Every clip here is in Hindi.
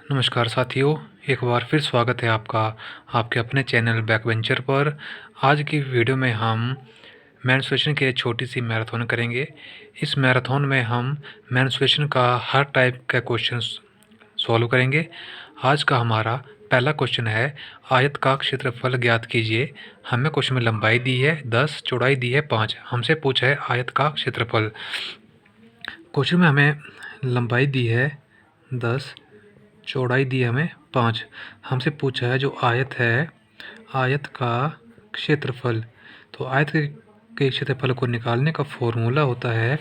नमस्कार साथियों, एक बार फिर स्वागत है आपका आपके अपने चैनल बैकवेंचर पर। आज की वीडियो में हम मेंस्ट्रुएशन के छोटी सी मैराथन करेंगे। इस मैराथन में हम मेंस्ट्रुएशन का हर टाइप का क्वेश्चन सॉल्व करेंगे। आज का हमारा पहला क्वेश्चन है, आयत का क्षेत्रफल ज्ञात कीजिए। हमें क्वेश्चन में लंबाई दी है 10, चौड़ाई दी है 5। हमसे पूछा है आयत का क्षेत्रफल। क्वेश्चन में हमें लंबाई दी है 10, चौड़ाई दी है हमें 5। हमसे पूछा है जो आयत है, आयत का क्षेत्रफल। तो आयत के क्षेत्रफल को निकालने का फॉर्मूला होता है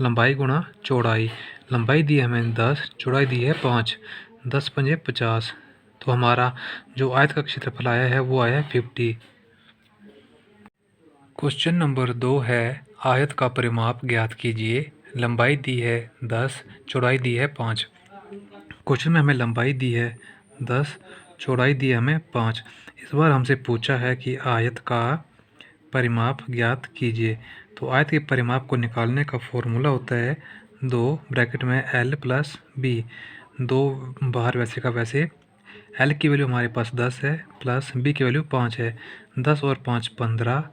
लंबाई गुणा चौड़ाई। लंबाई दी है हमें 10, चौड़ाई दी है 5। 10 पंजे 50। तो हमारा जो आयत का क्षेत्रफल आया है वो आया है 50। क्वेश्चन नंबर 2 है, आयत का परिमाप ज्ञात कीजिए। लंबाई दी है 10, चौड़ाई दी है 5। क्वेश्चन में हमें लंबाई दी है 10, चौड़ाई दी है हमें 5। इस बार हमसे पूछा है कि आयत का परिमाप ज्ञात कीजिए। तो आयत के परिमाप को निकालने का फॉर्मूला होता है 2 ब्रैकेट में L प्लस B। 2 बाहर वैसे का वैसे। L की वैल्यू हमारे पास 10 है प्लस B की वैल्यू 5 है। 10 और 5 15,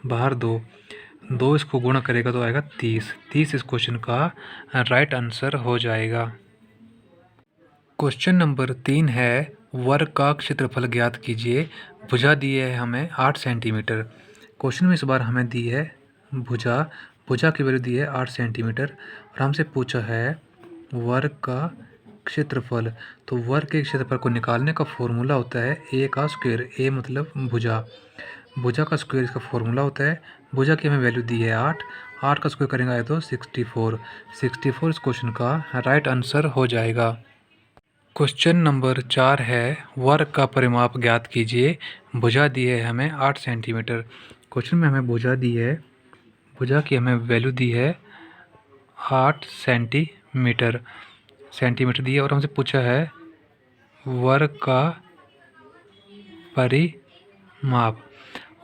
बाहर 2 इसको गुणा करेगा तो आएगा 30। 30 इस क्वेश्चन का राइट आंसर हो जाएगा। क्वेश्चन नंबर 3 है, वर्ग का क्षेत्रफल ज्ञात कीजिए। भुजा दी है हमें 8 सेंटीमीटर। क्वेश्चन में इस बार हमें दी है भुजा। भुजा की वैल्यू दी है 8 सेंटीमीटर और हमसे पूछा है वर्ग का क्षेत्रफल। तो वर्ग के क्षेत्रफल को निकालने का फॉर्मूला होता है ए का स्क्वायर। ए मतलब भुजा, भुजा का स्क्वायर इसका फॉर्मूला होता है। भुजा की हमें वैल्यू दी है 8। 8 का स्क्वायर करेंगे तो 64। 64 इस क्वेश्चन का राइट आंसर हो जाएगा। क्वेश्चन नंबर 4 है, वर्ग का परिमाप ज्ञात कीजिए। भुजा दी है हमें 8 सेंटीमीटर। क्वेश्चन में हमें भुजा दी है, भुजा की हमें वैल्यू दी है 8 सेंटीमीटर दी है और हमसे पूछा है वर्ग का परिमाप।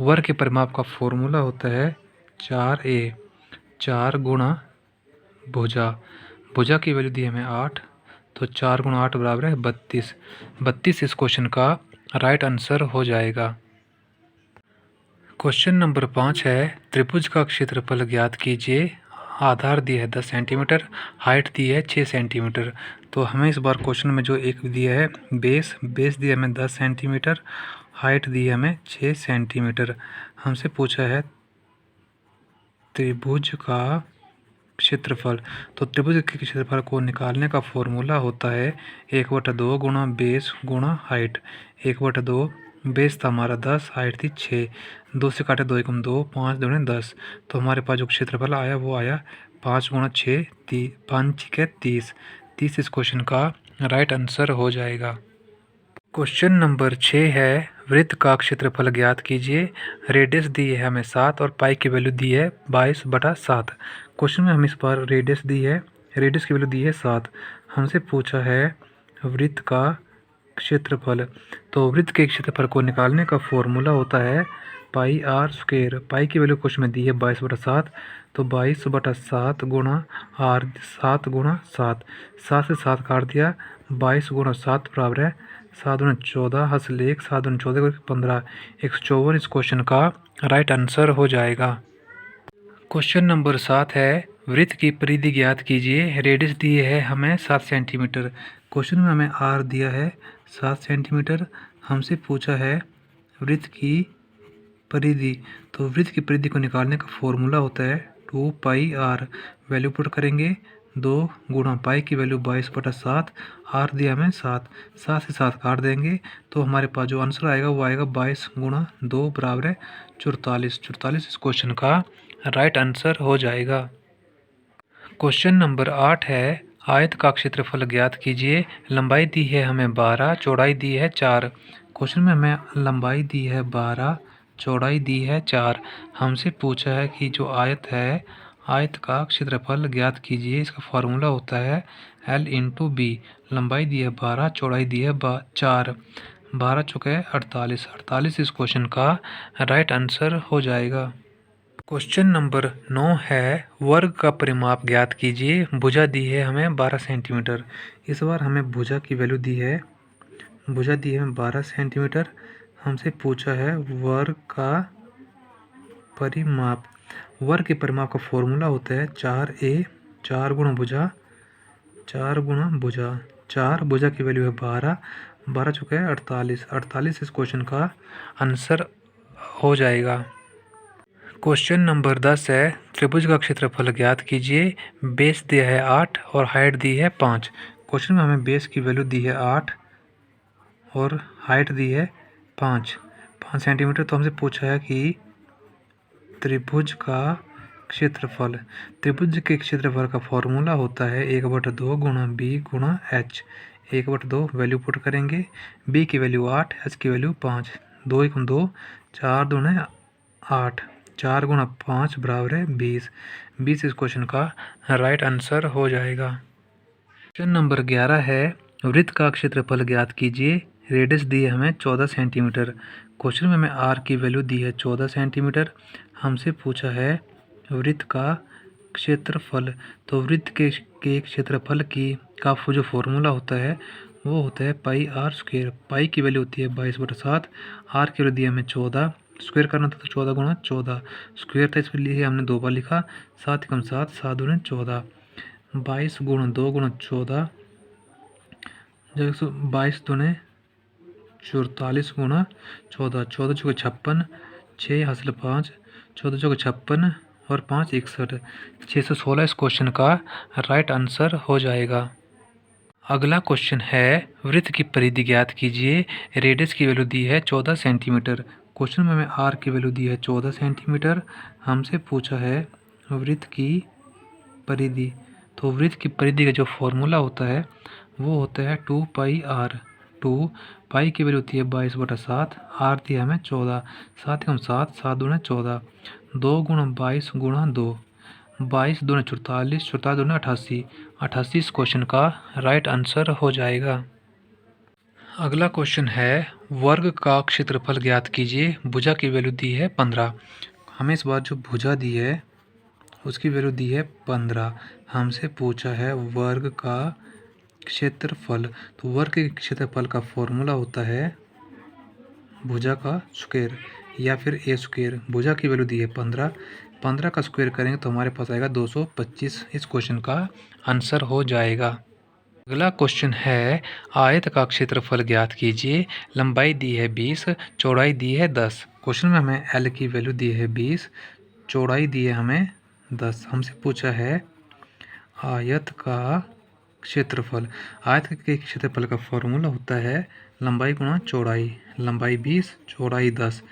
वर्ग के परिमाप का फॉर्मूला होता है 4A। 4 गुणा भुजा, भुजा की वैल्यू दी है हमें 8, तो 4 गुणा 8 बराबर है 32। 32 इस क्वेश्चन का राइट आंसर हो जाएगा। क्वेश्चन नंबर 5 है, त्रिभुज का क्षेत्रफल ज्ञात कीजिए। आधार दी है 10 सेंटीमीटर, हाइट दी है 6 सेंटीमीटर। तो हमें इस बार क्वेश्चन में जो एक दिया है बेस दी है हमें 10 सेंटीमीटर, हाइट दी है हमें 6 सेंटीमीटर। हमसे पूछा है त्रिभुज का क्षेत्रफल। तो त्रिभुज के क्षेत्रफल को निकालने का फॉर्मूला होता है 1/2 गुणा बेस गुणा हाइट। 1/2 बेस था हमारा 10, हाइट थी 6। 2 से काटे 2 एकम 2, 5 दूनी 10। तो हमारे पास जो क्षेत्रफल आया वो आया 5 गुणा 6, 5 के 30। 30 इस क्वेश्चन का राइट आंसर हो जाएगा। क्वेश्चन नंबर 6 है, वृत्त का क्षेत्रफल ज्ञात कीजिए। रेडियस दी है हमें 7 और पाई की वैल्यू दी है 22/7। क्वेश्चन में हमें इस बार रेडियस दी है, रेडियस की वैल्यू दी है 7। हमसे पूछा है वृत्त का क्षेत्रफल। तो वृत्त के क्षेत्रफल को निकालने का फॉर्मूला होता है पाई आर स्क्वायर। पाई की वैल्यू क्वेश्चन में दी है 22/7, तो 22/7 गुणा आर, 7 गुणा 7। 7 से 7 काट दिया, 22 गुणा 7 बराबर है 7 दूनी 14, हासिल 1, 7 दूनी 14 15। 154 इस क्वेश्चन का राइट आंसर हो जाएगा। क्वेश्चन नंबर 7 है, वृत्त की परिधि ज्ञात कीजिए। रेडियस दी है हमें 7 सेंटीमीटर। क्वेश्चन में हमें आर दिया है 7 सेंटीमीटर। हमसे पूछा है वृत्त की परिधि। तो वृत्त की परिधि को निकालने का फॉर्मूला होता है 2πr। वैल्यू पुट करेंगे 2 गुणा पाई की वैल्यू 22/7, आर दिया हमें 7। 7 से 7 काट देंगे तो हमारे पास जो आंसर आएगा वो आएगा 22 गुणा 2 बराबर है 44। 44 इस क्वेश्चन का राइट आंसर हो जाएगा। क्वेश्चन नंबर 8 है, आयत का क्षेत्रफल ज्ञात कीजिए। लंबाई दी है हमें 12, चौड़ाई दी है 4। क्वेश्चन में हमें लंबाई दी है 12, चौड़ाई दी है 4। हमसे पूछा है कि जो आयत है, आयत का क्षेत्रफल ज्ञात कीजिए। इसका फार्मूला होता है L/B। लंबाई दी है 12, चौड़ाई दी है 4। 12 चौके 48। 48 इस क्वेश्चन का राइट आंसर हो जाएगा। क्वेश्चन नंबर 9 है, वर्ग का परिमाप ज्ञात कीजिए। भुजा दी है हमें 12 सेंटीमीटर। इस बार हमें भुजा की वैल्यू दी है, भुजा दी है हमें 12 सेंटीमीटर। हमसे पूछा है वर्ग का परिमाप। वर्ग के परिमाप का फॉर्मूला होता है 4a, 4 गुणा भुजा, 4 गुणा भुजा। 4 भुजा की वैल्यू है 12, 12 चुका है 48, 48 इस क्वेश्चन का आंसर हो जाएगा। क्वेश्चन नंबर 10 है, त्रिभुज का क्षेत्रफल ज्ञात कीजिए। बेस दिया है 8 और हाइट दी है 5। क्वेश्चन में हमें बेस की वैल्यू दी है 8 और हाइट दी है 5 सेंटीमीटर। तो हमसे पूछा है कि त्रिभुज का क्षेत्रफल। त्रिभुज के क्षेत्रफल का फॉर्मूला होता है 1/2 गुणा बी गुणा एच। 1/2 वैल्यू पुट करेंगे, बी की वैल्यू 8, एच की वैल्यू 5। 2 × 2 4 दूने 8, 4 गुणा 5 बराबर है 20। 20 इस क्वेश्चन का राइट आंसर हो जाएगा। क्वेश्चन नंबर 11 है, वृत्त का क्षेत्रफल ज्ञात कीजिए। रेडियस दी है हमें 14 सेंटीमीटर। क्वेश्चन में हमें आर की वैल्यू दी है 14 सेंटीमीटर। हमसे पूछा है वृत्त का क्षेत्रफल। तो वृत्त के क्षेत्रफल का जो फॉर्मूला होता है वो होता है पाई आर स्क्वेयर। पाई की वैल्यू होती है 22/7, आर की वैल्यू दी है हमें 14। स्क्वेयर करना था तो 14 गुणा 14 स्क्वेयर था, इसलिए हमने 2 बार लिखा। 7 × 7 7 दूने 14, 22 गुणा 2 गुणा 14, 22 दूने 44 गुणा 14, 14 चौके 56, 6 हासिल 5, 14 चौके 56 और 5 61, 616 इस क्वेश्चन का राइट आंसर हो जाएगा। अगला क्वेश्चन है, वृत्त की परिधि ज्ञात कीजिए। रेडियस की वैल्यू दी है 14 सेंटीमीटर। क्वेश्चन में हमें आर की वैल्यू दी है 14 सेंटीमीटर। हमसे पूछा है वृत्त की परिधि। तो वृत्त की परिधि का जो फॉर्मूला होता है वो होता है 2 पाई आर। 2 पाई की वैल्यू होती है 22/7, आर दिया हमें 14। 7 × 7 7 दूने 14, 2 गुणा 22 गुणा 2, 22 दूने 44, 44 दूने 88, 88 इस क्वेश्चन का राइट आंसर हो जाएगा। अगला क्वेश्चन है, वर्ग का क्षेत्रफल ज्ञात कीजिए। भुजा की वैल्यू दी है 15। हमें इस बार जो भुजा दी है उसकी वैल्यू दी है 15। हमसे पूछा है वर्ग का क्षेत्रफल। तो वर्ग के क्षेत्रफल का फॉर्मूला होता है भुजा का स्क्वायर या फिर ए स्क्वायर। भुजा की वैल्यू दी है 15, 15 का स्क्वायर करेंगे तो हमारे पास आएगा 225। इस क्वेश्चन का आंसर हो जाएगा। अगला क्वेश्चन है, आयत का क्षेत्रफल ज्ञात कीजिए। लंबाई दी है 20, चौड़ाई दी है 10। क्वेश्चन में हमें एल की वैल्यू दी है 20, चौड़ाई दी है हमें 10। हमसे पूछा है आयत का क्षेत्रफल। आयत के क्षेत्रफल का फॉर्मूला होता है लंबाई गुणा चौड़ाई। लंबाई 20, चौड़ाई 10,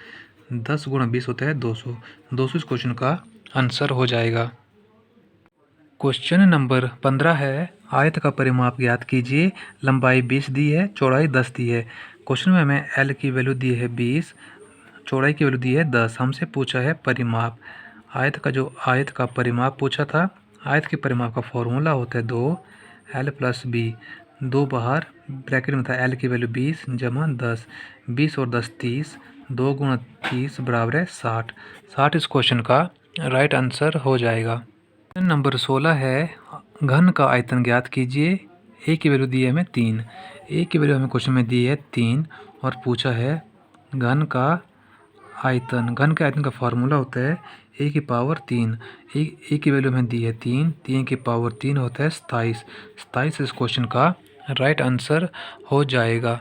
10 गुणा 20 होता है 200। 200 इस क्वेश्चन का आंसर हो जाएगा। क्वेश्चन नंबर 15 है, आयत का परिमाप ज्ञात कीजिए। लंबाई 20 दी है, चौड़ाई 10 दी है। क्वेश्चन में हमें एल की वैल्यू दी है 20, चौड़ाई की वैल्यू दी है 10। हमसे पूछा है परिमाप। आयत का परिमाप पूछा था। आयत के परिमाप का फॉर्मूला होता है 2L + B। 2 बाहर ब्रैकेट में था, एल की वैल्यू 20 जमा 10, 20 और 10 30, 2 गुणा 30 बराबर है 60। 60 इस क्वेश्चन का राइट आंसर हो जाएगा। क्वेश्चन नंबर 16 है, घन का आयतन ज्ञात कीजिए। ए की वैल्यू दी है हमें 3। ए की वैल्यू हमें क्वेश्चन में दी है 3 और पूछा है घन का आयतन। घन के आयतन का फार्मूला होता है ए की पावर 3। ए की वैल्यू हमें दी है 3, 3 की पावर 3 होता है 27। 27 इस क्वेश्चन का राइट आंसर हो जाएगा।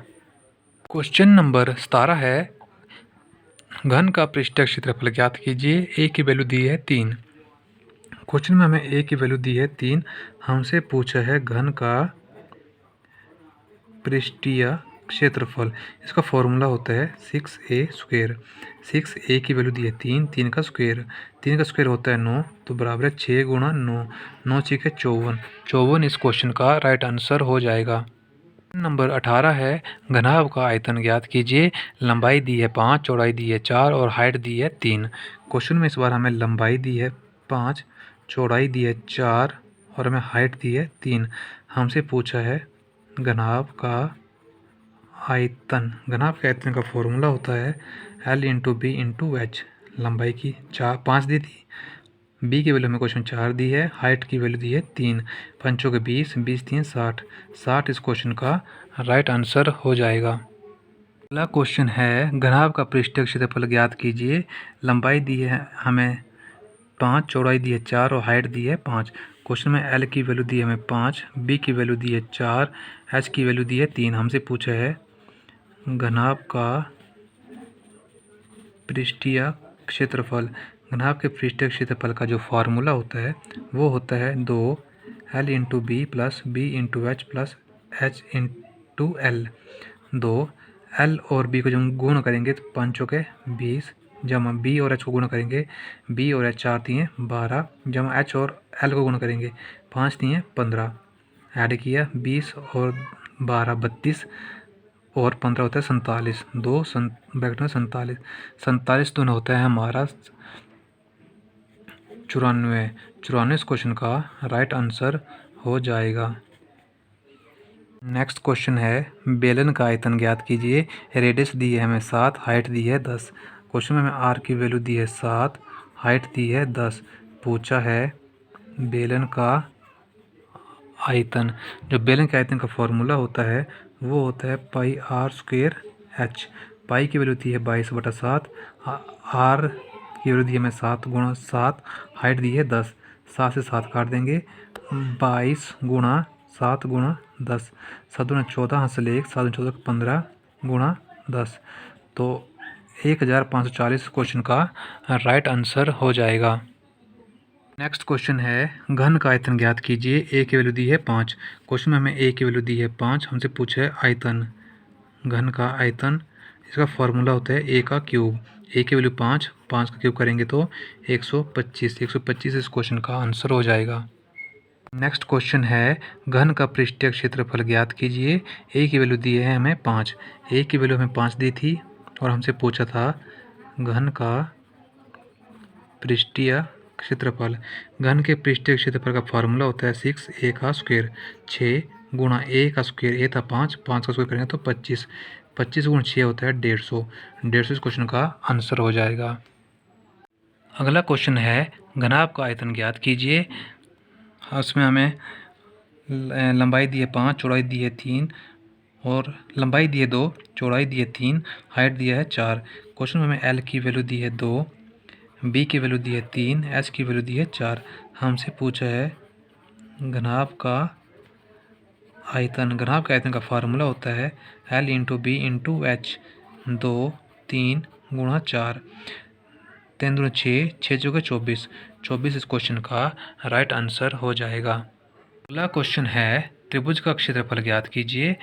क्वेश्चन नंबर 17 है, घन का पृष्ठीय क्षेत्रफल ज्ञात कीजिए। ए की वैल्यू दी है 3। क्वेश्चन में हमें ए की वैल्यू दी है 3। हमसे पूछा है घन का पृष्ठीय क्षेत्रफल। इसका फॉर्मूला होता है 6a²। 6a की वैल्यू दी है 3, 3 का स्क्वायर, 3 का स्क्वायर होता है 9, तो बराबर है 6 गुणा 9, 9 6 के 54, 54 इस क्वेश्चन का राइट आंसर हो जाएगा। नंबर 18 है, घनाभ का आयतन ज्ञात कीजिए। लंबाई दी है 5, चौड़ाई दी है 4 और हाइट दी है 3। क्वेश्चन में इस बार हमें लंबाई दी है 5, चौड़ाई दी है 4 और हमें हाइट दी है 3। हमसे पूछा है घनाभ का आयतन। घनाभ के आयतन का फॉर्मूला होता है L × B × H। लंबाई की 5 दी थी, बी की वैल्यू हमें क्वेश्चन 4 दी है, हाइट की वैल्यू दी है 3, 5 के 20, 20 3 60, 60 इस क्वेश्चन का राइट आंसर हो जाएगा। अगला क्वेश्चन है घनाभ का पृष्ठीय क्षेत्रफल ज्ञात कीजिए। लंबाई दी है हमें 5, चौड़ाई दी है 4 और हाइट दी है 5। क्वेश्चन में एल की वैल्यू दी है हमें 5, बी की वैल्यू दी है 4, एच की वैल्यू दी है 3। हमसे पूछा है घनाभ का पृष्ठीय क्षेत्रफल। घनाभ के पृष्ठीय क्षेत्रफल का जो फार्मूला होता है वो होता है 2L/B plus B into H plus H into L. 2L और B को जब हम गुण करेंगे तो 5 के 20, जमा B और H को गुण करेंगे, B और H 4 दिए 12, जमा H और L को गुण करेंगे 5 दिए 15, ऐड किया 20 और 12 32 और 15 होता है 47, ब्रैकेट में 47, 47 तो होता है हमारा 94। 94 इस क्वेश्चन का राइट आंसर हो जाएगा। नेक्स्ट क्वेश्चन है बेलन का आयतन ज्ञात कीजिए। रेडियस दी है हमें 7, हाइट दी है 10। क्वेश्चन में हमें आर की वैल्यू दी है 7, हाइट दी है 10। पूछा है बेलन का आयतन। जो बेलन के आयतन का फॉर्मूला होता है वो होता है पाई आर स्क्वेयर एच। पाई की वैल्यू दी है 22/7, आर की वैल्यू दी है हमें 7 गुणा 7, हाइट दी है 10, 7 से 7 काट देंगे, 22 गुणा 7 गुणा 10, 7 गुणा 14 हासिल 1, 7 14 15 गुणा 10, तो 1540 क्वेश्चन का राइट आंसर हो जाएगा। नेक्स्ट क्वेश्चन है घन का आयतन ज्ञात कीजिए। ए की वैल्यू दी है 5। क्वेश्चन में हमें ए की वैल्यू दी है 5, हमसे पूछा है आयतन। घन का आयतन, इसका फॉर्मूला होता है ए का क्यूब। ए की वैल्यू 5, 5 का क्यूब करेंगे तो 125, 125 इस क्वेश्चन का आंसर हो जाएगा। नेक्स्ट क्वेश्चन है घन का पृष्ठीय क्षेत्रफल ज्ञात कीजिए। ए की वैल्यू दी है हमें 5, ए की वैल्यू हमें 5 दी थी और हमसे पूछा था घन का पृष्ठीय क्षेत्रफल। घन के पृष्ठीय क्षेत्रफल का फार्मूला होता है 6a का स्क्वायर, 6 गुणा a का स्क्वायर, a था 5, 5 का स्क्वायर करेंगे तो 25, 25 गुणा 6 होता है 150, 150 इस क्वेश्चन का आंसर हो जाएगा। अगला क्वेश्चन है घनाभ का आयतन ज्ञात कीजिए। उसमें हमें लंबाई दी है 5, चौड़ाई दी है 3 और लंबाई दी है 2, चौड़ाई दी है 3, हाइट दिया है 4। क्वेश्चन में हमें एल की वैल्यू दी है 2, बी की वैल्यू दी है 3, एच की वैल्यू दी है 4। हमसे पूछा है घनाभ का आयतन। घनाभ के आयतन का फार्मूला होता है L into B into H, 2 3 गुणा 4, 3 दूनी 6, 6 चौके 24, 24 इस क्वेश्चन का राइट आंसर हो जाएगा। अगला क्वेश्चन है त्रिभुज का क्षेत्रफल ज्ञात कीजिए।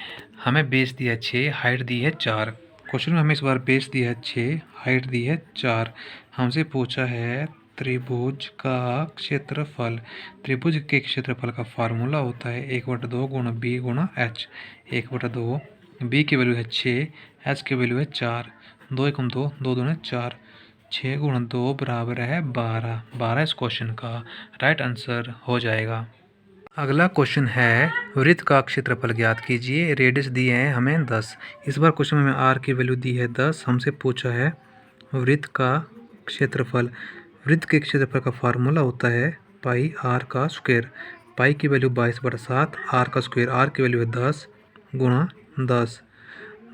हमें बेस दिया है 6, हाइट दी है 4। क्वेश्चन में हमें इस बार बेस दिया है 6, हाइट दी है 4। हमसे पूछा है त्रिभुज का क्षेत्रफल। त्रिभुज के क्षेत्रफल का फार्मूला होता है 1/2 गुणा बी गुणा एच। 1/2, बी की वैल्यू है 6, एच की वैल्यू है 4, 2 एकम 2, 2 दूनी 4, 6 गुणा 2 बराबर है 12, 12 इस क्वेश्चन का राइट आंसर हो जाएगा। अगला क्वेश्चन है वृत्त का क्षेत्रफल ज्ञात कीजिए। रेडियस दिए हैं हमें 10। इस बार क्वेश्चन में आर की वैल्यू दी है 10। हमसे पूछा है वृत्त का क्षेत्रफल। वृत्त के क्षेत्रफल का फार्मूला होता है पाई आर का स्क्वायर। पाई की वैल्यू 22/7, आर का स्क्वायर, आर की वैल्यू है 10 गुणा 10,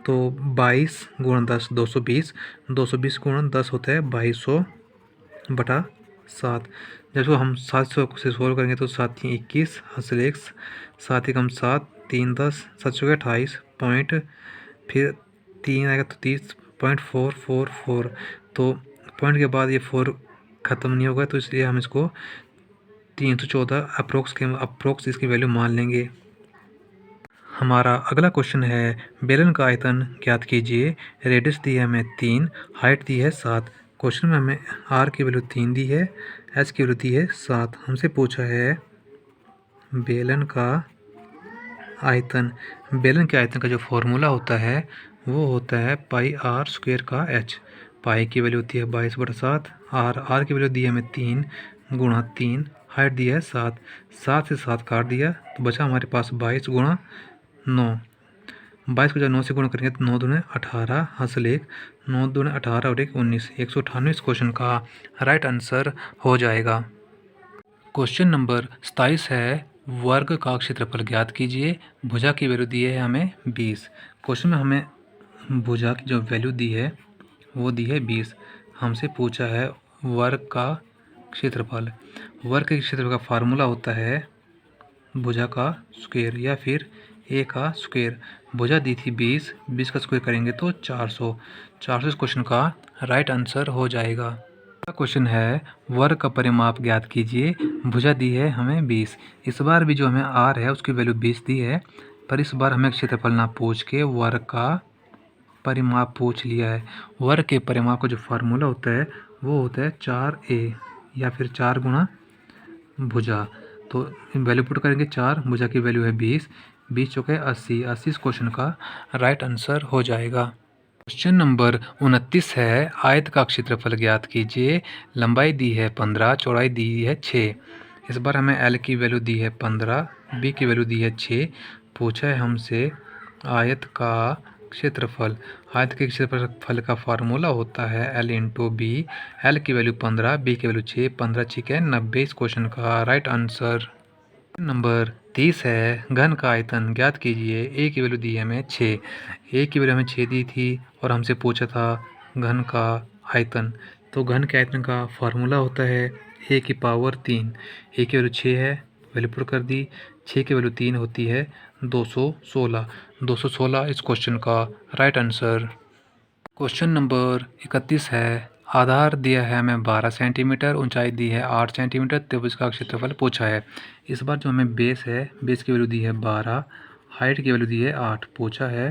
तो 22 गुणा 10 220, 220 गुणा 10 होता है 22/7। जब हम 700 से सोल्व करेंगे तो 7 3 21, हासिल 1, 7 एकम 7, 3 10, 7 चौके 28 पॉइंट, फिर 3 आएगा तो 30.444, तो पॉइंट के बाद ये 4 ख़त्म नहीं होगा, तो इसलिए हम इसको 314 अप्रोक्स इसकी वैल्यू मान लेंगे। हमारा अगला क्वेश्चन है बेलन का आयतन ज्ञात कीजिए। रेडियस दी है हमें 3, हाइट दी है 7। क्वेश्चन में हमें आर की वैल्यू 3 दी है, एच की वैल्यू दी है 7। हमसे पूछा है बेलन का आयतन। बेलन के आयतन का जो फॉर्मूला होता है वो होता है पाई आर स्क्वायर का एच। पाई की वैल्यू होती है 22/7, आर की वैल्यू दी है हमें 3 गुणा 3, हाइट दी है 7, 7 से 7 काट दिया तो बचा हमारे पास 22 गुणा 9, 22 को जब 9 से गुणा करेंगे तो 9 दूने 18 हासिल 1, 9 दूने 18 और 1 19, 198 इस क्वेश्चन का राइट आंसर हो जाएगा। क्वेश्चन नंबर 27 है, वर्ग का क्षेत्रफल ज्ञात कीजिए। भुजा की वैल्यू दी है हमें 20। क्वेश्चन में हमें भुजा की जो वैल्यू दी है वो दी है 20। हमसे पूछा है वर्ग का क्षेत्रफल। वर्ग के क्षेत्रफल का फार्मूला होता है भुजा का स्क्वायर या फिर ए का स्क्वायर। भुजा दी थी 20, 20 का स्क्वायर करेंगे तो 400। 400 इस क्वेश्चन का राइट आंसर हो जाएगा। अगला क्वेश्चन है, वर्ग का परिमाप ज्ञात कीजिए। भुजा दी है हमें 20। इस बार भी जो हमें आर है उसकी वैल्यू 20 दी है, पर इस बार हमें क्षेत्रफल ना पूछ के वर्ग का परिमाप पूछ लिया है। वर्ग के परिमाप का जो फार्मूला होता है वो होता है 4a या फिर 4 गुणा भुजा। तो वैल्यू पुट करेंगे 4, भुजा की वैल्यू है 20, 20 चौके 80, 80 इस क्वेश्चन का राइट आंसर हो जाएगा। क्वेश्चन नंबर 29 है, आयत का क्षेत्रफल ज्ञात कीजिए। लंबाई दी है 15, चौड़ाई दी है 6। इस बार हमें एल की वैल्यू दी है 15, बी की वैल्यू दी है 6। पूछा है हमसे आयत का क्षेत्रफल। आयत के क्षेत्रफल का फार्मूला होता है एल इंटू बी। एल की वैल्यू 15, बी की वैल्यू 6, 15 6 है 90 इस क्वेश्चन का राइट आंसर। नंबर 30 है, घन का आयतन ज्ञात कीजिए। ए की वैल्यू दी है हमें 6। ए की वैल्यू हमें 6 दी थी और हमसे पूछा था घन का आयतन। तो घन के आयतन का फार्मूला होता है ए की पावर 3। ए की वैल्यू 6 है, वैल्यू पुट कर दी, 6 की वैल्यू 3 होती है 216। 216 इस क्वेश्चन का राइट आंसर। क्वेश्चन नंबर 31 है, आधार दिया है हमें 12 सेंटीमीटर, ऊंचाई दी है 8 सेंटीमीटर, त्रिभुज का क्षेत्रफल पूछा है। इस बार जो हमें बेस है, बेस की वैल्यू दी है 12, हाइट की वैल्यू दी है 8। पूछा है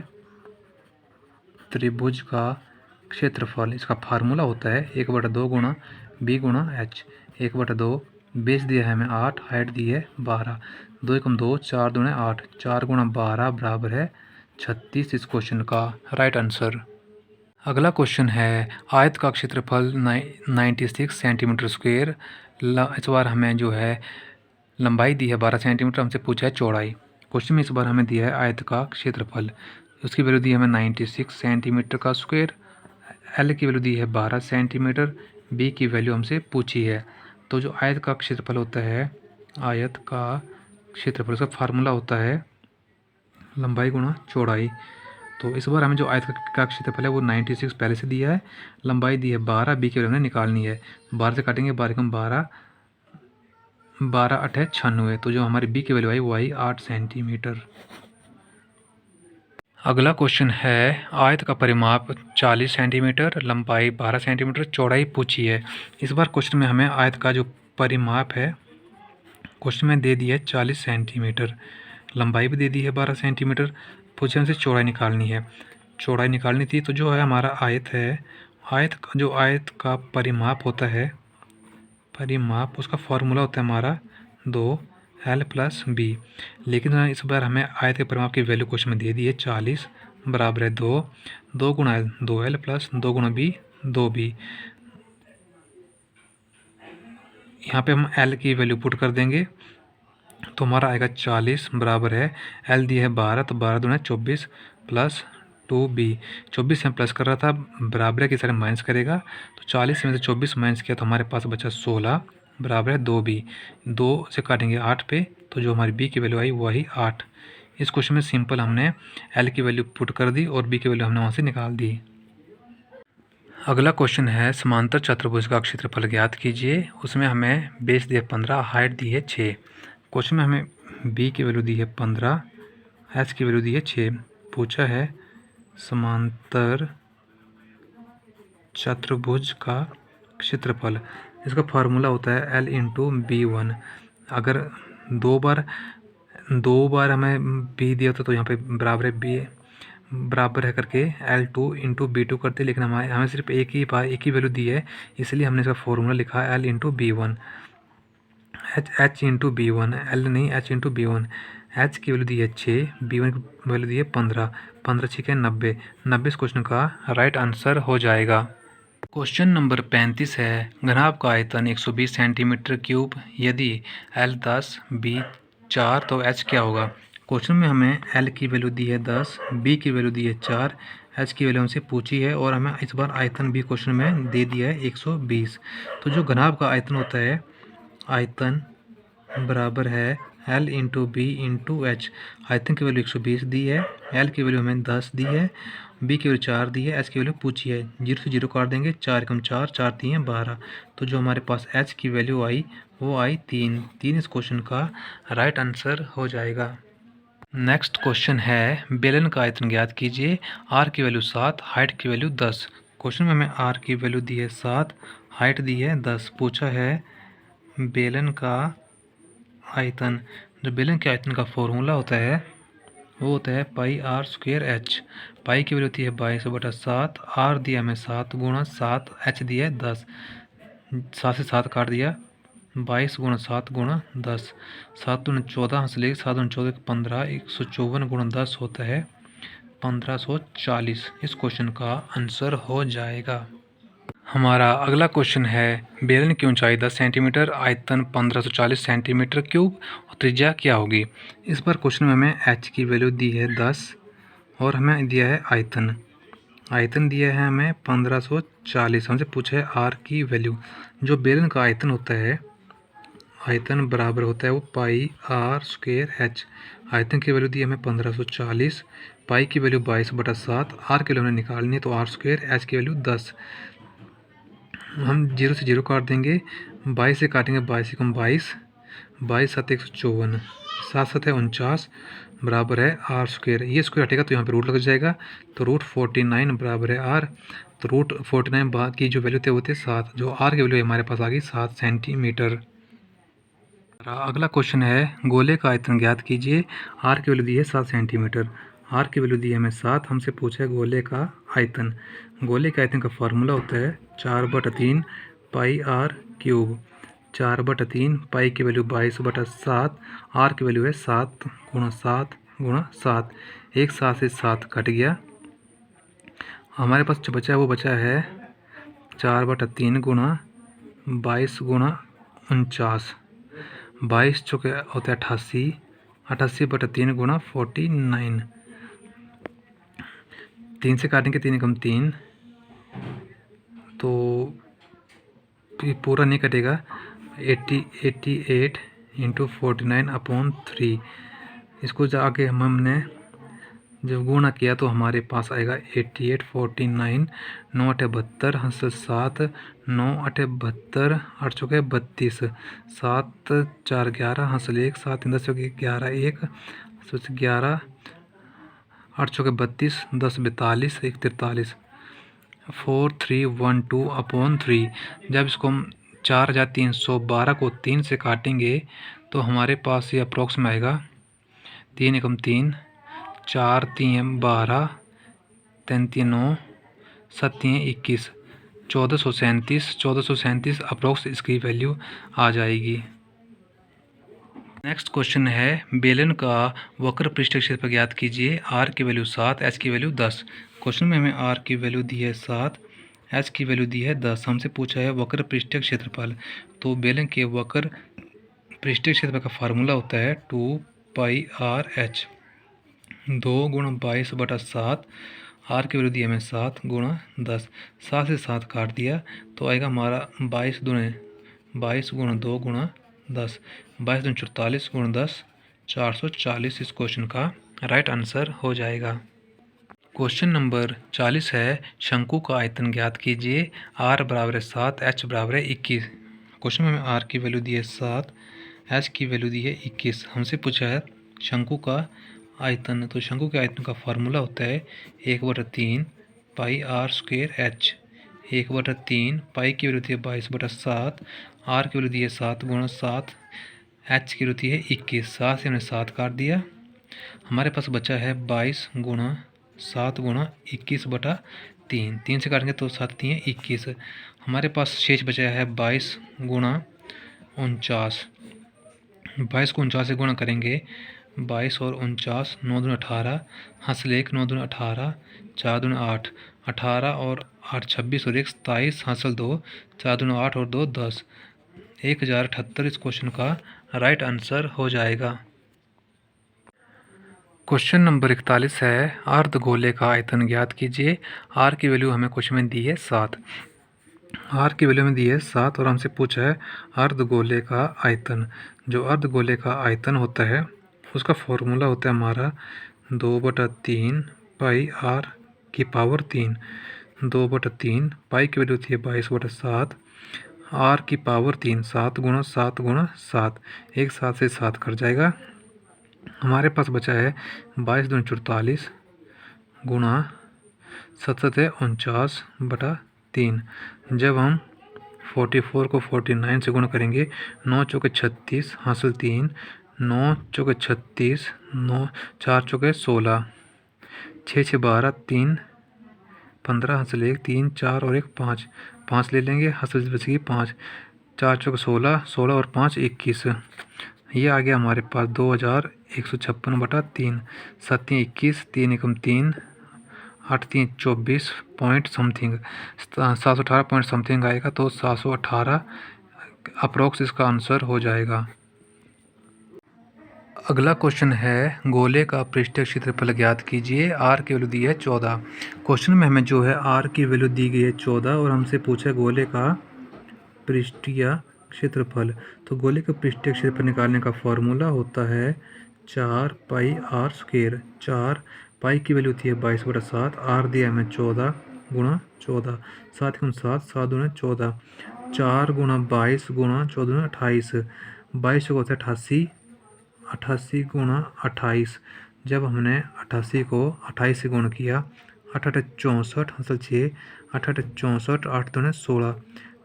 त्रिभुज का क्षेत्रफल। इसका फार्मूला होता है 1/2 गुणा बी गुणा एच। 1/2, बेस दिया है हमें 8, हाइट दी है 12, 2 एकम 2, 4 दूने 8, 4 गुणा 12 बराबर है 36 इस क्वेश्चन का राइट आंसर। अगला क्वेश्चन है, आयत का क्षेत्रफल 96 सेंटीमीटर स्क्वायर। इस बार हमें जो है लंबाई दी है 12 सेंटीमीटर, हमसे पूछा है चौड़ाई। क्वेश्चन में इस बार हमें दिया है आयत का क्षेत्रफल। उसकी वैल्यू दी है हमें 96 सेंटीमीटर का स्क्वायर। एल की वैल्यू दी है 12 सेंटीमीटर, बी की वैल्यू हमसे पूछी है। तो जो आयत का क्षेत्रफल होता है, आयत का क्षेत्रफल का फार्मूला होता है लंबाई गुणा चौड़ाई। तो इस बार हमें जो आयत का क्षेत्रफल है वो 96 पहले से दिया है, लंबाई दी है 12, बी की वैल्यू हमें निकालनी है। 12 से काटेंगे, 12 कम 12, 12 8 है 96। तो जो हमारी बी की वैल्यू आई वो आई 8 सेंटीमीटर। अगला क्वेश्चन है, आयत का परिमाप 40 सेंटीमीटर, लंबाई 12 सेंटीमीटर, चौड़ाई पूछी है। इस बार क्वेश्चन में हमें आयत का जो परिमाप है क्वेश्चन में दे दी है 40 सेंटीमीटर, लंबाई भी दे दी है 12 सेंटीमीटर। पूछे हमसे चौड़ाई निकालनी है। चौड़ाई निकालनी थी तो जो है हमारा आयत है, आयत का जो आयत का परिमाप होता है, परिमाप उसका फॉर्मूला होता है हमारा 2l प्लस बी। लेकिन इस बार हमें आयत के परिमाप की वैल्यू क्वेश्चन में दे दी है 40 बराबर है 2, 2 गुणा 2l प्लस 2 गुणा बी 2b। यहाँ पे हम l की वैल्यू पुट कर देंगे तो हमारा आएगा 40 बराबर है, एल दी है 12, तो 12 दूना 24 प्लस 2b। 24 से हम प्लस कर रहा था, बराबर के सारे माइनस करेगा, तो 40 में से 24 माइनस किया तो हमारे पास बचा 16 बराबर है 2b। 2 से काटेंगे 8 पे, तो जो हमारी b की वैल्यू आई वही 8। इस क्वेश्चन में सिंपल हमने l की वैल्यू पुट कर दी और b की वैल्यू हमने वहाँ से निकाल दी। अगला क्वेश्चन है, समांतर चतुर्भुज का क्षेत्रफल ज्ञात कीजिए। उसमें हमें बेस दी है 15, हाइट दी है 6। क्वेश्चन में हमें b की वैल्यू दी है 15, h की वैल्यू दी है 6। पूछा है समांतर चतुर्भुज का क्षेत्रफल। इसका फार्मूला होता है l इंटू b1। अगर दो बार हमें b दिया था तो यहाँ पे बराबर है b बराबर है करके L2 इंटू B2 करते, लेकिन हमें सिर्फ एक ही वैल्यू दी है, इसलिए हमने इसका फॉर्मूला लिखा है L into B1, H into B1, L नहीं H इंटू B1। H की वैल्यू दी है 6, B1 की वैल्यू दी है 15, 15 6 90, 90 इस क्वेश्चन का राइट आंसर हो जाएगा। क्वेश्चन नंबर 35 है, घनाभ का आयतन 120 सेंटीमीटर क्यूब, यदि L 10 B 4 तो H क्या होगा। क्वेश्चन में हमें एल की वैल्यू दी है 10, बी की वैल्यू दी है 4, एच की वैल्यू हमसे पूछी है और हमें इस बार आयतन भी क्वेश्चन में दे दिया है 120। तो जो घनाभ का आयतन होता है, आयतन बराबर है L into B into H. आयतन की वैल्यू 120 दी है, एल की वैल्यू हमें 10 दी है, बी की वैल्यू 4 दी है, एच की वैल्यू पूछी है। 0 से 0 काट देंगे, 4 कम 4, 4 3 12। तो जो हमारे पास एच की वैल्यू आई वो आई 3। 3 इस क्वेश्चन का राइट आंसर हो जाएगा। नेक्स्ट क्वेश्चन है बेलन का आयतन ज्ञात कीजिए। आर की वैल्यू 7, हाइट की वैल्यू 10। क्वेश्चन में हमें आर की वैल्यू दी है 7, हाइट दी है 10। पूछा है बेलन का आयतन। जो बेलन के आयतन का फॉर्मूला होता है वो होता है पाई आर स्क्वेयर एच। पाई की वैल्यू होती है 22/7, आर दिया हमें 7 गुणा 7, एच दिया है 10। 7 से 7 काट दिया, 22 गुणा 7 गुणा 10, 7 दूनी 14 हंस लेगी, 7 दूनी 14 15, 154 गुणा 10 होता है 1540। इस क्वेश्चन का आंसर हो जाएगा। हमारा अगला क्वेश्चन है बेलन की ऊंचाई 10 सेंटीमीटर, आयतन 1540 सेंटीमीटर क्यूब और त्रिज्या क्या होगी। इस बार क्वेश्चन में हमें एच की वैल्यू दी है 10 और हमें दिया है आयतन। आयतन दिया है हमें 1540। हमसे पूछा है आर की वैल्यू। जो बेलन का आयतन होता है, आयतन बराबर होता है वो पाई आर स्क्वेयर एच। आयतन की वैल्यू दी हमें 1540, पाई की वैल्यू 22/7, आर की वैल्यू हमें निकालनी है तो आर स्क्वेयर, एच की वैल्यू 10। हम 0 से 0 काट देंगे, 22 से काटेंगे, 22 कम 22, 22 7 154, 7 7 है 49 बराबर है आर स्क्वेयर। ये स्क्वेयर हटेगा तो यहाँ पे रूट लग जाएगा, तो रूट 49 बराबर है आर। तो रूट 49 की जो वैल्यू थे वो थे 7। जो आर की वैल्यू हमारे पास आ गई 7 सेंटीमीटर। अगला क्वेश्चन है गोले का आयतन ज्ञात कीजिए। आर की वैल्यू दी है 7 सेंटीमीटर, आर की वैल्यू दी है हमें 7। हमसे पूछा है गोले का आयतन। गोले के आयतन का फार्मूला होता है 4/3 पाई आर क्यूब। 4/3 पाई की वैल्यू 22/7, आर की वैल्यू है 7 गुणा 7 गुणा 7। एक 7 से 7 कट गया, हमारे पास जो बचा है वो बचा है 4/3 गुणा 22 गुणा 49। 22 चौके होते हैं 88, 88/3 गुणा 49। 3 से काटेंगे, 3 एकम 3, तो पूरा नहीं कटेगा। 88 इंटू 49/3। इसको आगे हमने जब गुणा किया तो हमारे पास आएगा 88 49, 9 8 72, हंस 7, 9 8 72, 8 चौके 32, 7 4 11, हंस 1, 7 3 10 11 1, 11, 8 चौके 32, 10 42, 1 43, 4312/3। जब इसको हम 4312 को 3 से काटेंगे तो हमारे पास ये अप्रोक्स में आएगा 3 एकम 3, 4 3 12, 3 3 9, 7 3 21, 1437 अप्रोक्स इसकी वैल्यू आ जाएगी। नेक्स्ट क्वेश्चन है बेलन का वक्र पृष्ठ क्षेत्रफल ज्ञात कीजिए। आर की वैल्यू 7, एच की वैल्यू 10। क्वेश्चन में हमें आर की वैल्यू दी है 7, एच की वैल्यू दी है 10। हमसे पूछा है वक्र पृष्ठ क्षेत्रफल। तो बेलन के वक्र पृष्ठ क्षेत्रफल का फार्मूला होता है 2 पाई आर एच। 2 गुणा 22/7, आर की वैल्यू दी हमें 7 गुणा 10। 7 से 7 काट दिया तो आएगा हमारा 22 गुणा 2 गुणा 10, 22 दूनी 44 गुणा 10, 440। इस क्वेश्चन का राइट आंसर हो जाएगा। क्वेश्चन नंबर 40 है शंकु का आयतन ज्ञात कीजिए। आर बराबर है 7, एच बराबर है 21। क्वेश्चन में आर की वैल्यू दी है 7, एच की वैल्यू दी है 21। हमसे पूछा है शंकु का आयतन। तो शंकु के आयतन का फार्मूला होता है 1/3 पाई आर स्क्वेयर एच। 1/3 पाई की वैल्यू होती है 22/7, आर की वैल्यू दी है 7 गुणा 7, एच की वैल्यू है 21। 7 से हमने 7 काट दिया, हमारे पास बचा है 22 गुणा 7 गुणा 21/3। 3 से काटेंगे तो 7 3 21। हमारे पास शेष बचा है 22 गुणा 49। 22 को 49 से गुणा करेंगे, 22 और 49, 9 दूनी 18, हंस 1, 9 दूनी 18, 4 दूनी 8, 18 और 8 26 और 1 27, हासिल 2, 4 दूनी 8 और 2 10, 1078। इस क्वेश्चन का राइट आंसर हो जाएगा। क्वेश्चन नंबर 41 है अर्धगोले का आयतन ज्ञात कीजिए। आर की वैल्यू हमें क्वेश्चन में दी है 7। आर की वैल्यू में दी है 7 और हमसे पूछा है अर्धगोले का आयतन। जो अर्धगोले का आयतन होता है उसका फॉर्मूला होता है हमारा 2/3 पाई आर की पावर 3। 2/3 पाई की वैल्यू होती है 22/7, आर की पावर 3 7 गुणा 7 गुणा 7, एक 7 से 7 कट जाएगा। हमारे पास बचा है 22×44 गुणा 7×49/3। जब हम 44 को 49 से गुणा करेंगे 9 चौके 36 हासिल 3, 9 चौके 36, 9 4 चौके 16, 6 6 12, 3 15 हासिल 1, 3 4 और 1 5, 5 ले लेंगे हासिल बचेगी 5, 4 चौके 16, 16 और 5 21। ये आ गया हमारे पास 2156/3, 7 3 21, 3 एकम 3, 8 3 24 पॉइंट समथिंग, 718 पॉइंट समथिंग आएगा। तो 718 अप्रोक्स इसका आंसर हो जाएगा। अगला क्वेश्चन है गोले का पृष्ठीय क्षेत्रफल ज्ञात कीजिए। आर की वैल्यू दी है 14। क्वेश्चन में हमें जो है आर की वैल्यू दी गई है 14 और हमसे पूछा है गोले का पृष्ठीय क्षेत्रफल। तो गोले का पृष्ठीय क्षेत्रफल निकालने का फॉर्मूला होता है 4 पाई आर स्क्वायर। 4 पाई की वैल्यू होती है 22/7, आर दिया हमें 14 गुणा 14, 7 गुणा 7, 7 गुणा 14, 4 गुणा 22 गुणा 14 28, 22 होता है 88, 88 गुणा 28। जब हमने 88 को 28 से गुण किया 8 8 64 हासिल 6, 8 8 64, 8 दूने 16,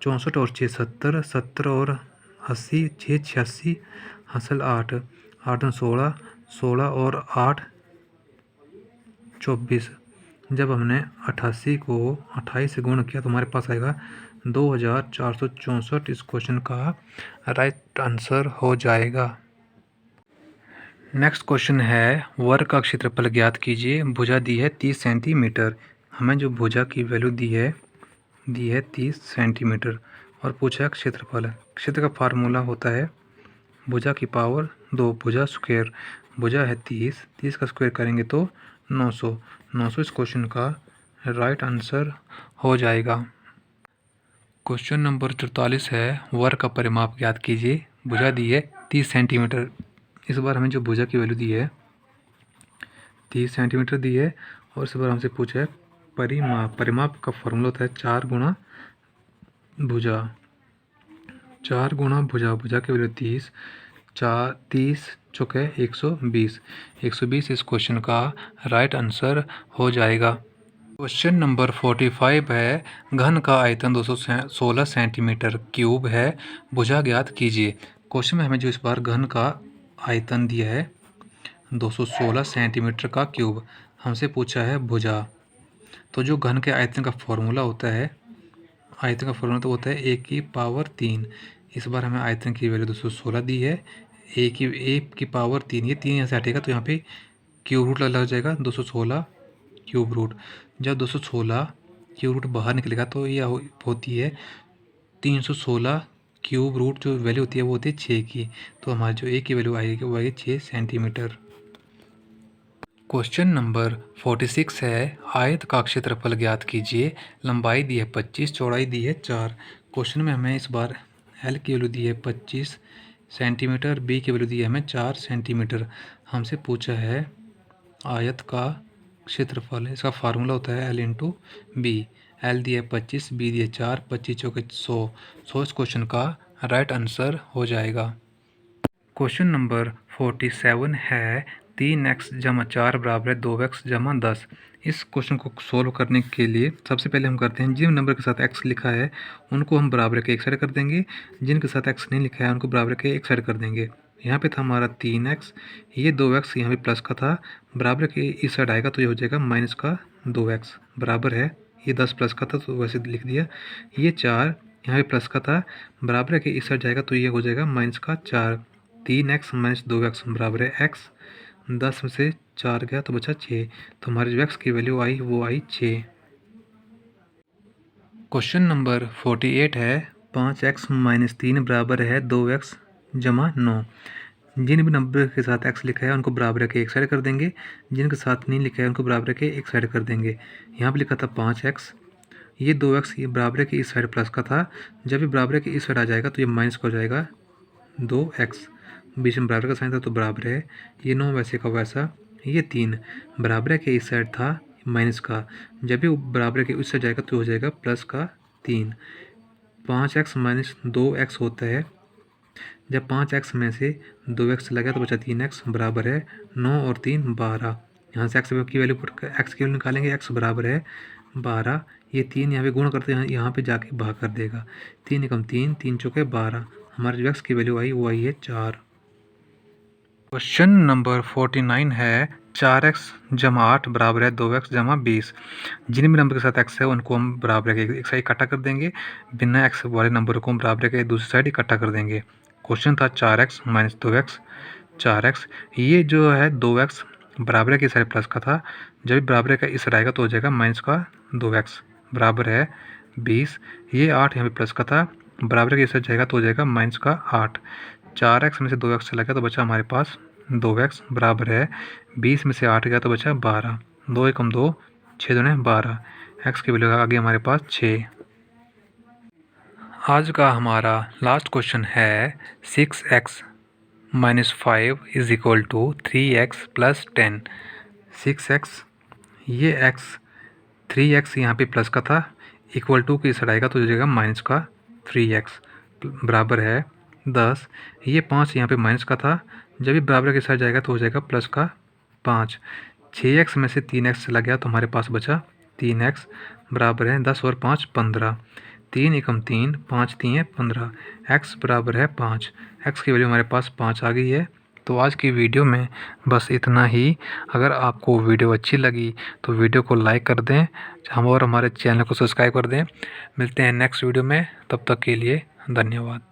64 और 6 70, 70 और 80, 6 86 हासिल 8, 8 दूने 16, 16 और 8 24। जब हमने 88 को 28 से गुण किया तो हमारे पास आएगा 2464। इस क्वेश्चन का राइट आंसर हो जाएगा। नेक्स्ट क्वेश्चन है वर्ग का क्षेत्रफल ज्ञात कीजिए। भुजा दी है 30 सेंटीमीटर। हमें जो भुजा की वैल्यू दी है 30 सेंटीमीटर और पूछा है क्षेत्रफल। क्षेत्र का फार्मूला होता है भुजा की पावर 2 भुजा स्क्वायर। भुजा है 30, 30 का स्क्वायर करेंगे तो 900। 900 इस क्वेश्चन का राइट आंसर हो जाएगा। क्वेश्चन नंबर 44 है वर्ग का परिमाप ज्ञात कीजिए। भुजा दी है 30 सेंटीमीटर। इस बार हमें जो भुजा की वैल्यू दी है 30 सेंटीमीटर दी है और इस बार हमसे पूछा है परिमाप। परिमाप का फॉर्मूला होता है 4 गुणा भुजा। 4 गुणा भुजा। भुजा की वैल्यू 30, 4 30 चौके 120। 120 इस क्वेश्चन का राइट आंसर हो जाएगा। क्वेश्चन नंबर 45 है घन का आयतन 216 सेंटीमीटर क्यूब है। भुजा ज्ञात कीजिए। क्वेश्चन में हमें जो इस बार घन का आयतन दिया है 216 सेंटीमीटर का क्यूब, हमसे पूछा है भुजा। तो जो घन के आयतन का फॉर्मूला होता है तो होता है a की पावर 3। इस बार हमें आयतन की वैल्यू 216 दी है। a की पावर 3, ये 3 यहाँ से हटेगा तो यहाँ पे क्यूब रूट लग जाएगा 216 क्यूब रूट। जब 216 क्यूब रूट बाहर निकलेगा तो यह होती है 316 क्यूब रूट। जो वैल्यू होती है वो होती है 6 की। तो हमारी जो a की वैल्यू आएगी वो आएगी 6 सेंटीमीटर। क्वेश्चन नंबर 46 है आयत का क्षेत्रफल ज्ञात कीजिए। लंबाई दी है 25, चौड़ाई दी है 4। क्वेश्चन में हमें इस बार l की वैल्यू दी है 25 सेंटीमीटर, b की वैल्यू दी है हमें 4 सेंटीमीटर। हमसे पूछा है आयत का क्षेत्रफल। इसका फार्मूला होता है l इंटू बी। l दिया है 25, b दिया 4, 25 चौके 100। 100 इस क्वेश्चन का राइट आंसर हो जाएगा। क्वेश्चन नंबर 47 है 3x जमा 4 बराबर है 2x जमा 10। इस क्वेश्चन को सोल्व करने के लिए सबसे पहले हम करते हैं जिन नंबर के साथ x लिखा है उनको हम बराबर के एक साइड कर देंगे, जिनके साथ x नहीं लिखा है उनको बराबर के एक साइड कर देंगे। यहाँ पे था हमारा 3x, ये 2x यहाँ पे प्लस का था, बराबर के इस साइड आएगा तो ये हो जाएगा माइनस का 2x बराबर है। ये 10 प्लस का था तो वैसे लिख दिया। ये 4 यहाँ पे प्लस का था, बराबर के इस साइड जाएगा तो ये हो जाएगा माइनस का 4। 3x माइनस 2x बराबर है x। 10 में से 4 गया तो बचा 6। तो हमारी जो x की वैल्यू आई वो आई 6। क्वेश्चन नंबर 48 है 5x माइनस 3 बराबर है 2x जमा 9। जिन भी नंबर के साथ x लिखा है उनको बराबर रख के एक साइड कर देंगे, जिनके साथ नहीं लिखा है उनको बराबर रख के एक साइड कर देंगे। यहाँ पे लिखा था 5x, ये 2x ये बराबर के इस साइड प्लस का था, जब ये बराबर के इस साइड आ जाएगा तो ये माइनस का हो जाएगा 2x, बीच में बराबर का साइन था तो बराबर है, ये 9 वैसे का वैसा, ये 3 बराबर के इस साइड था माइनस का, जब भी बराबर के इस साइड जाएगा तो हो जाएगा प्लस का 3। 5x माइनस 2x होता है, जब 5x में से 2x चला गया तो बचा 3x बराबर है 9 और 3 12। यहाँ से x की वैल्यू x की वैल्यू निकालेंगे, x बराबर है 12, ये 3 यहाँ पे गुण करते हैं, यहाँ पे जाके भाग कर देगा, 3 एकम 3, 3 चौके 12, हमारे जो x की वैल्यू आई वो आई है 4। क्वेश्चन नंबर 49 है 4x जमा 8 बराबर है 2x जमा 20। जिन भी नंबर के साथ x है उनको हम बराबर के एक साइड इकट्ठा कर देंगे, बिना x वाले नंबर को हम बराबर के दूसरी साइड इकट्ठा कर देंगे। क्वेश्चन था 4x माइनस 2x, 4x ये जो है 2x बराबर के साइड प्लस का था, जब भी बराबर का इस साइड आएगा तो हो जाएगा माइनस का 2x बराबर है 20। ये 8 यहाँ पे प्लस का था, बराबर के इस साइड जाएगा तो हो जाएगा माइनस का 8। 4x में से 2x चला गया तो बचा हमारे पास 2x बराबर है 20 में से 8 गया तो बचा 12, 2 एकम 2, 6 दूने 12, x की वैल्यू आ गई हमारे पास 6। आज का हमारा लास्ट क्वेश्चन है 6x minus 5 is equal to 3x plus 10। 6x ये x 3x यहाँ पे प्लस का था, इक्वल टू की साइड आएगा तो हो जाएगा माइनस का 3x बराबर है 10। ये 5 यहाँ पे माइनस का था, जब भी बराबर के साइड जाएगा तो हो जाएगा प्लस का 5। 6x में से 3x चला गया तो हमारे पास बचा 3x बराबर है 10 और 5 15, 3 एकम 3, 5 3 15, x बराबर है 5, x की वैल्यू हमारे पास 5 आ गई है। तो आज की वीडियो में बस इतना ही। अगर आपको वीडियो अच्छी लगी तो वीडियो को लाइक कर दें, हम और हमारे चैनल को सब्सक्राइब कर दें। मिलते हैं नेक्स्ट वीडियो में, तब तक के लिए धन्यवाद।